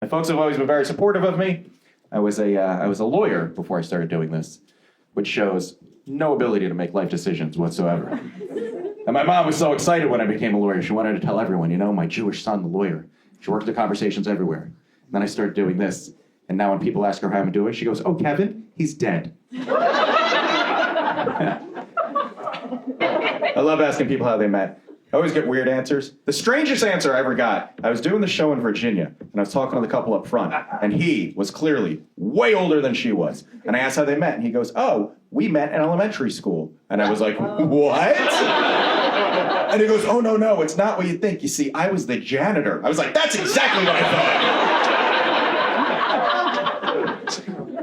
My folks have always been very supportive of me. I was a lawyer before I started doing this, which shows no ability to make life decisions whatsoever. And my mom was so excited when I became a lawyer. She wanted to tell everyone, my Jewish son, the lawyer. She worked the conversations everywhere. And then I started doing this. And now when people ask her how I'm doing, she goes, "Oh, Kevin, he's dead." I love asking people how they met. I always get weird answers. The strangest answer I ever got, I was doing the show in Virginia, and I was talking to the couple up front, and he was clearly way older than she was. And I asked how they met, and he goes, "Oh, we met in elementary school." And I was like, "What?" And he goes, "Oh, no, it's not what you think. You see, I was the janitor." I was like, "That's exactly what I thought."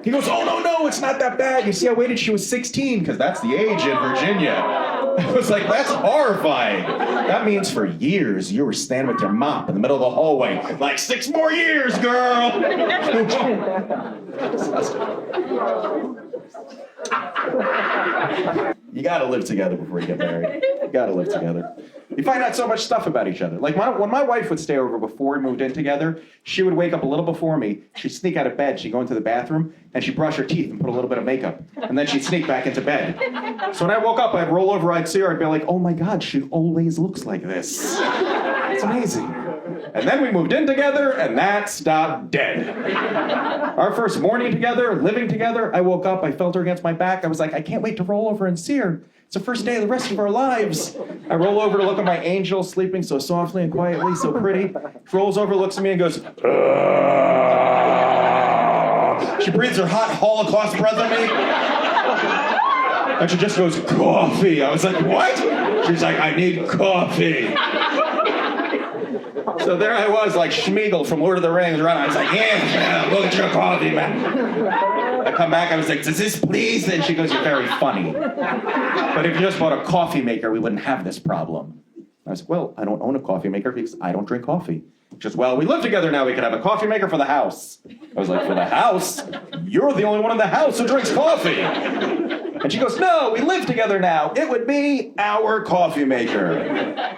He goes, "Oh, no, it's not that bad. You see, I waited till she was 16, because that's the age in Virginia." I was like, "That's horrifying. That means for years you were standing with your mop in the middle of the hallway, like, 6 more years, girl." You gotta live together before you get married. You gotta live together. You find out so much stuff about each other. Like when my wife would stay over before we moved in together, she would wake up a little before me, she'd sneak out of bed, she'd go into the bathroom, and she'd brush her teeth and put a little bit of makeup. And then she'd sneak back into bed. So when I woke up, I'd roll over, I'd see her, I'd be like, "Oh my God, she always looks like this." It's amazing. And then we moved in together, and that stopped dead. Our first morning together, living together, I woke up, I felt her against my back. I was like, "I can't wait to roll over and see her. It's the first day of the rest of our lives." I roll over to look at my angel sleeping so softly and quietly, so pretty. She rolls over, looks at me, and goes, "Ugh." She breathes her hot Holocaust breath at me. And she just goes, "Coffee." I was like, "What?" She's like, "I need coffee." So there I was, like Schmeagol from Lord of the Rings, running. I was like, "Yeah, go get your coffee, man." I come back, I was like, "Does this please?" And she goes, "You're very funny. But if you just bought a coffee maker, we wouldn't have this problem." I was like, "Well, I don't own a coffee maker because I don't drink coffee." She goes, "Well, we live together now, we can have a coffee maker for the house." I was like, "For the house? You're the only one in the house who drinks coffee." And she goes, "No, we live together now. It would be our coffee maker."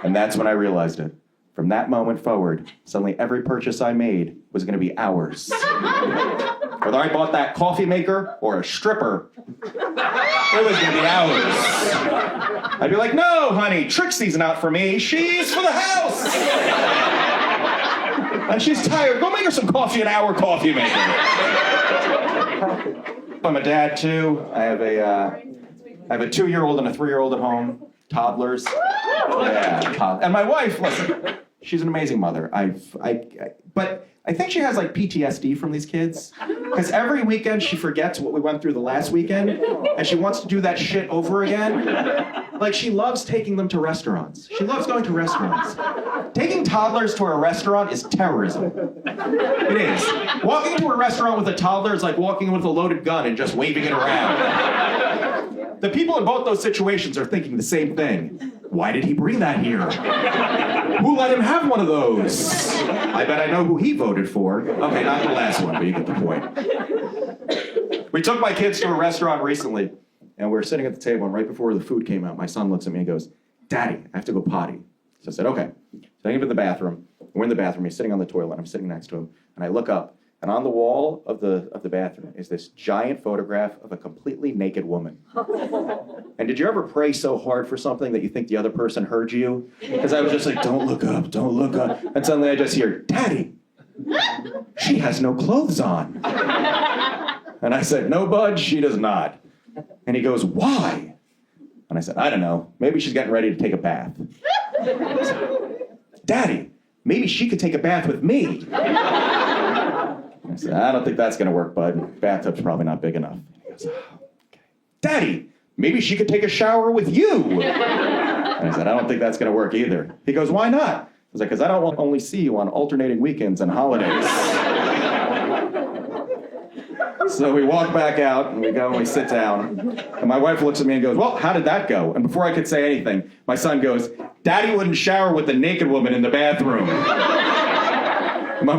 And that's when I realized it. From that moment forward, suddenly every purchase I made was going to be ours. Whether I bought that coffee maker or a stripper, it was going to be ours. I'd be like, "No, honey, Trixie's not for me. She's for the house." And she's tired. Go make her some coffee in our coffee maker. I'm a dad, too. I have a 2-year-old and a 3-year-old at home. Toddlers. Yeah, and my wife, listen, she's an amazing mother. But I think she has like PTSD from these kids. Because every weekend she forgets what we went through the last weekend, and she wants to do that shit over again. Like, she loves taking them to restaurants. She loves going to restaurants. Taking toddlers to a restaurant is terrorism. It is. Walking to a restaurant with a toddler is like walking with a loaded gun and just waving it around. The people in both those situations are thinking the same thing. Why did he bring that here? Who let him have one of those? I bet I know who he voted for. Okay, not the last one, but you get the point. We took my kids to a restaurant recently, and we were sitting at the table, and right before the food came out, my son looks at me and goes, "Daddy, I have to go potty." So I said, "Okay." So I get in the bathroom. We're in the bathroom. He's sitting on the toilet. I'm sitting next to him, and I look up, and on the wall of the bathroom is this giant photograph of a completely naked woman. And did you ever pray so hard for something that you think the other person heard you? Because I was just like, "Don't look up, don't look up." And suddenly I just hear, "Daddy, she has no clothes on." And I said, "No, bud, she does not." And he goes, "Why?" And I said, "I don't know. Maybe she's getting ready to take a bath." "Daddy, maybe she could take a bath with me." I said, "I don't think that's going to work, bud. Bathtub's probably not big enough." He goes, "Oh, okay." "Daddy, maybe she could take a shower with you." And I said, "I don't think that's going to work either." He goes, "Why not?" I was like, "Because I don't want to only see you on alternating weekends and holidays." So we walk back out, and we go and we sit down. And my wife looks at me and goes, "Well, how did that go?" And before I could say anything, my son goes, "Daddy wouldn't shower with the naked woman in the bathroom."